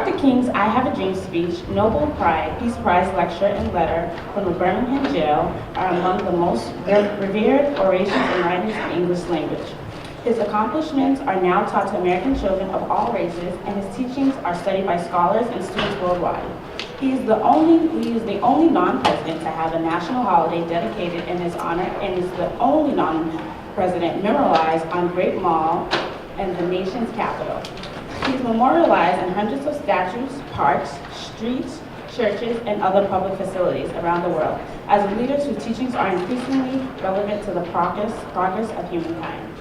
Dr. King's I Have a Dream speech, Nobel Peace Prize lecture and letter from the Birmingham jail are among the most revered orations and writings in English language. His accomplishments are now taught to American children of all races, and his teachings are studied by scholars and students worldwide. He is the only non-president to have a national holiday dedicated in his honor, and is the only non-president memorialized on Great Mall and the nation's capital. He is memorialized in hundreds of statues, parks, streets, churches, and other public facilities around the world as leaders whose teachings are increasingly relevant to the progress of humankind.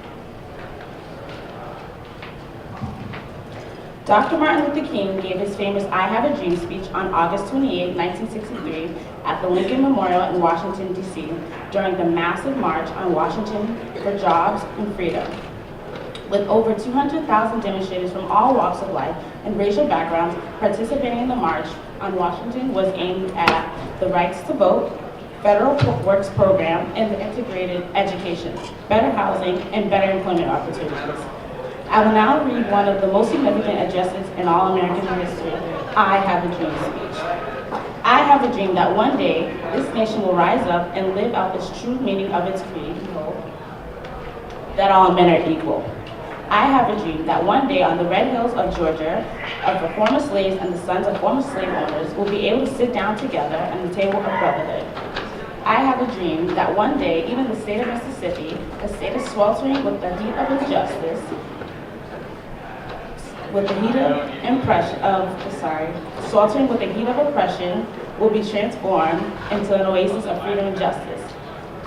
Dr. Martin Luther King gave his famous I Have a Dream speech on August 28, 1963 at the Lincoln Memorial in Washington, D.C. during the massive March on Washington for Jobs and Freedom. With over 200,000 demonstrators from all walks of life and racial backgrounds participating in the March on Washington was aimed at the rights to vote, federal works program, and the integrated education, better housing, and better employment opportunities. I will now read one of the most significant addresses in all American history, I Have a Dream speech. I have a dream that one day this nation will rise up and live out its true meaning of its creed, that all men are equal. I have a dream that one day on the red hills of Georgia, of the former slaves and the sons of former slave owners will be able to sit down together at the table of brotherhood. I have a dream that one day even the state of Mississippi, a state of sweltering with the heat of injustice, sweltering with the heat of oppression, will be transformed into an oasis of freedom and justice.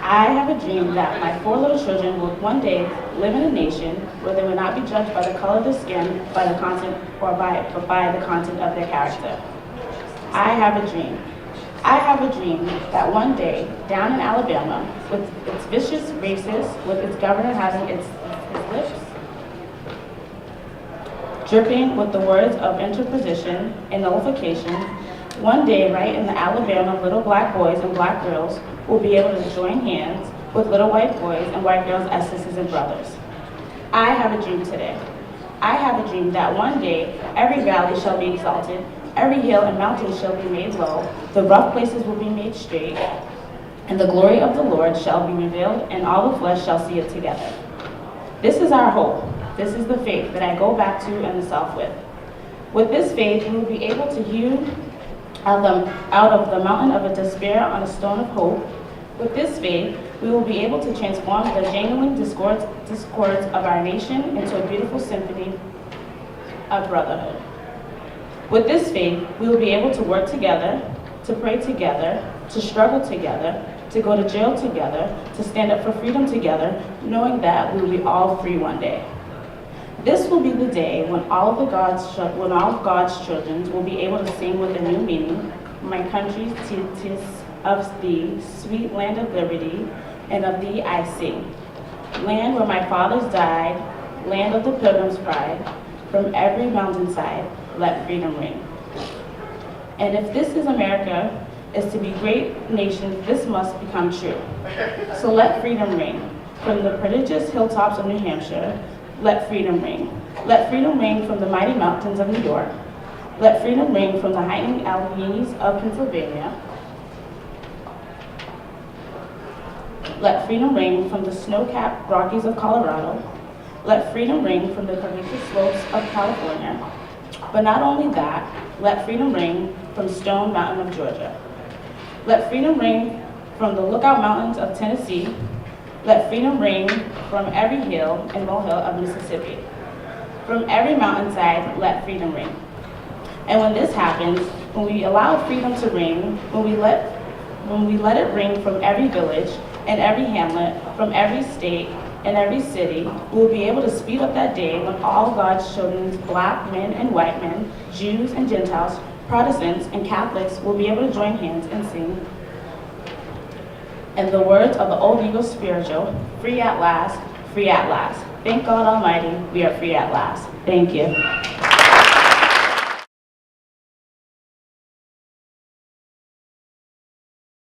I have a dream that my 4 little children will one day live in a nation where they will not be judged by the color of their skin, by the content, but by the content of their character. I have a dream. I have a dream that one day, down in Alabama, with its vicious racists, with its governor having his lips dripping with the words of interposition and nullification, one day, right in the Alabama, little black boys and black girls will be able to join hands with little white boys and white girls as sisters and brothers. I have a dream today. I have a dream that one day every valley shall be exalted, every hill and mountain shall be made low, the rough places will be made straight, and the glory of the Lord shall be revealed, and all the flesh shall see it together. This is our hope. This is the faith that I go back to in the South with. With this faith, we will be able to hew out of the mountain of a despair on a stone of hope. With this faith, we will be able to transform the jangling discords of our nation into a beautiful symphony of brotherhood. With this faith, we will be able to work together, to pray together, to struggle together, to go to jail together, to stand up for freedom together, knowing that we will be all free one day. This will be the day when all of God's children will be able to sing with a new meaning, my country, 'tis of thee, sweet land of liberty, and of thee I sing. Land where my fathers died, land of the pilgrim's pride, from every mountainside, let freedom ring. And if this is America, is to be great nations, this must become true. So let freedom ring. From the prodigious hilltops of New Hampshire, let freedom ring. Let freedom ring from the mighty mountains of New York. Let freedom ring from the high Alleghenies of Pennsylvania. Let freedom ring from the snow-capped Rockies of Colorado. Let freedom ring from the courageous slopes of California. But not only that, let freedom ring from Stone Mountain of Georgia. Let freedom ring from the Lookout Mountains of Tennessee. Let freedom ring from every hill and molehill of Mississippi. From every mountainside, let freedom ring. And when this happens, when we allow freedom to ring, when we let it ring from every village and every hamlet, from every state and every city, we will be able to speed up that day when all God's children, black men and white men, Jews and Gentiles, Protestants and Catholics, will be able to join hands and sing. In the words of the old Eagle spiritual, free at last, free at last. Thank God Almighty, we are free at last. Thank you.